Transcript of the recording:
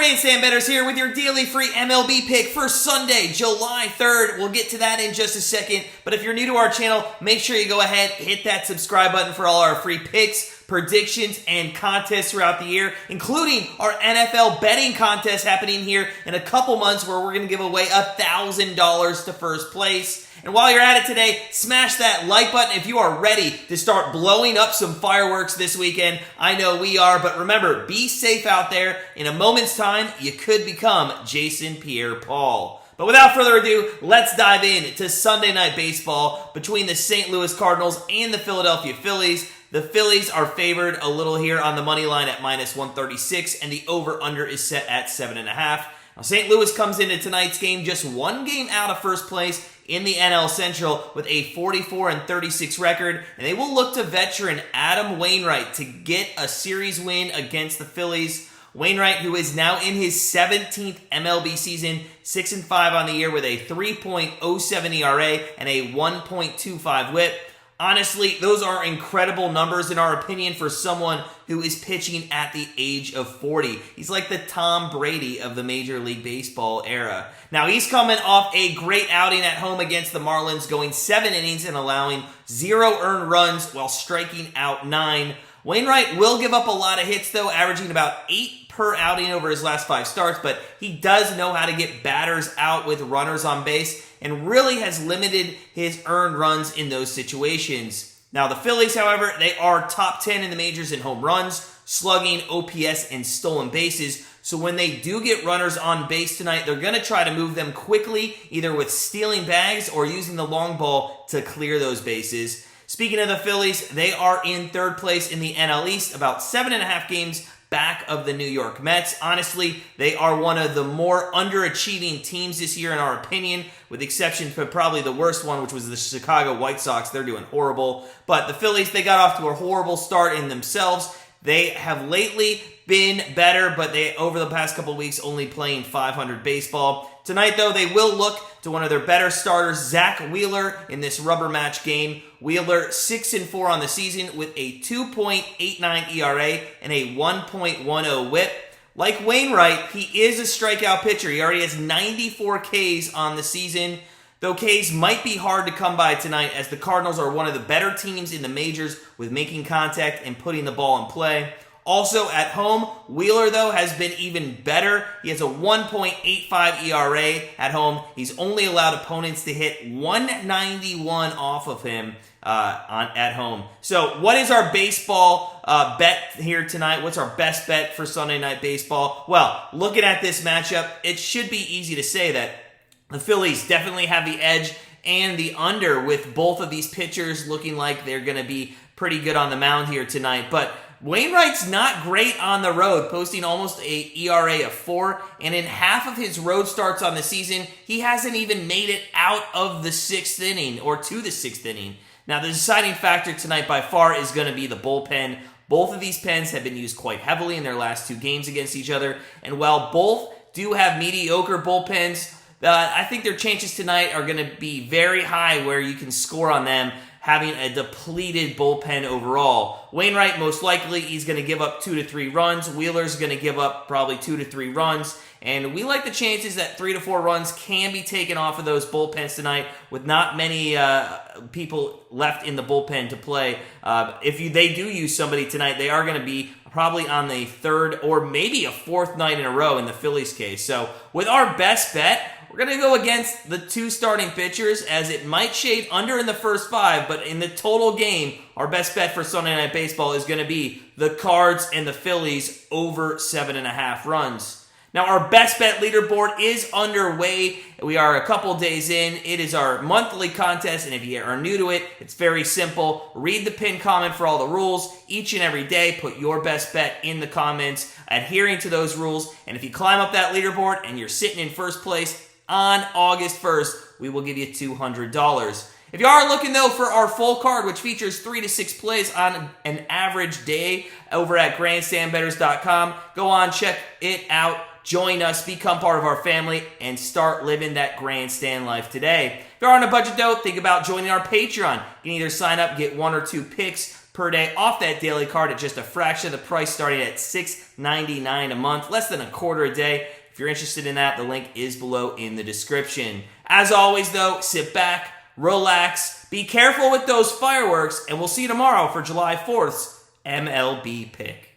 Grandstand Bettors here with your daily free MLB pick for Sunday, July 3rd. We'll get to that in just a second, but if you're new to our channel, make sure you go ahead, hit that subscribe button for all our free picks, predictions, and contests throughout the year, including our NFL betting contest happening here in a couple months where we're going to give away $1,000 to first place. And while you're at it today, smash that like button if you are ready to start blowing up some fireworks this weekend. I know we are, but remember, be safe out there. In a moment's time, you could become Jason Pierre-Paul. But without further ado, let's dive in to Sunday Night Baseball between the St. Louis Cardinals and the Philadelphia Phillies. The Phillies are favored a little here on the money line at -136, and the over-under is set at 7.5. Now, St. Louis comes into tonight's game just one game out of first place in the NL Central with a 44-36 record, and they will look to veteran Adam Wainwright to get a series win against the Phillies. Wainwright, who is now in his 17th MLB season, 6-5 on the year with a 3.07 ERA and a 1.25 WHIP. Honestly, those are incredible numbers in our opinion for someone who is pitching at the age of 40. He's like the Tom Brady of the Major League Baseball era. Now, he's coming off a great outing at home against the Marlins, going 7 innings and allowing 0 earned runs while striking out 9. Wainwright will give up a lot of hits, though, averaging about 8 per outing over his last 5 starts, but he does know how to get batters out with runners on base and really has limited his earned runs in those situations. Now, the Phillies, however, they are top 10 in the majors in home runs, slugging, OPS, and stolen bases. So when they do get runners on base tonight, they're going to try to move them quickly, either with stealing bags or using the long ball to clear those bases. Speaking of the Phillies, they are in 3rd place in the NL East, about 7.5 games back of the New York Mets. Honestly, they are one of the more underachieving teams this year in our opinion, with exception for probably the worst one, which was the Chicago White Sox. They're doing horrible. But the Phillies, they got off to a horrible start in themselves. They have lately been better, but they, over the past couple weeks, only playing .500 baseball. Tonight, though, they will look to one of their better starters, Zach Wheeler, in this rubber match game. Wheeler, 6-4 on the season with a 2.89 ERA and a 1.10 WHIP. Like Wainwright, he is a strikeout pitcher. He already has 94 Ks on the season, though Ks might be hard to come by tonight as the Cardinals are one of the better teams in the majors with making contact and putting the ball in play. Also at home, Wheeler, though, has been even better. He has a 1.85 ERA at home. He's only allowed opponents to hit 191 off of him at home. So what is our baseball bet here tonight? What's our best bet for Sunday Night Baseball? Well, looking at this matchup, it should be easy to say that the Phillies definitely have the edge and the under, with both of these pitchers looking like they're going to be pretty good on the mound here tonight. But Wainwright's not great on the road, posting almost a ERA of 4, and in half of his road starts on the season, he hasn't even made it out of the 6th inning or to the 6th inning. Now, the deciding factor tonight by far is going to be the bullpen. Both of these pens have been used quite heavily in their last 2 games against each other, and while both do have mediocre bullpens, I think their chances tonight are going to be very high where you can score on them, having a depleted bullpen overall. Wainwright, most likely, he's going to give up 2 to 3 runs. Wheeler's going to give up probably 2 to 3 runs. And we like the chances that 3 to 4 runs can be taken off of those bullpens tonight with not many people left in the bullpen to play. If they do use somebody tonight, they are going to be probably on the 3rd or maybe a 4th night in a row in the Phillies case. So with our best bet, we're going to go against the 2 starting pitchers, as it might shade under in the first 5, but in the total game, our best bet for Sunday Night Baseball is going to be the Cards and the Phillies over 7.5 runs. Now, our best bet leaderboard is underway. We are a couple days in. It is our monthly contest, and if you are new to it, it's very simple. Read the pinned comment for all the rules. Each and every day, put your best bet in the comments, adhering to those rules, and if you climb up that leaderboard and you're sitting in first place on August 1st, we will give you $200. If you are looking, though, for our full card, which features 3 to 6 plays on an average day over at grandstandbettors.com, go on, check it out. join us, become part of our family, and start living that grandstand life today. If you're on a budget though, think about joining our Patreon. You can either sign up, get 1 or 2 picks per day off that daily card at just a fraction of the price, starting at $6.99 a month, less than a quarter a day. If you're interested in that, the link is below in the description. As always though, sit back, relax, be careful with those fireworks, and we'll see you tomorrow for July 4th's MLB pick.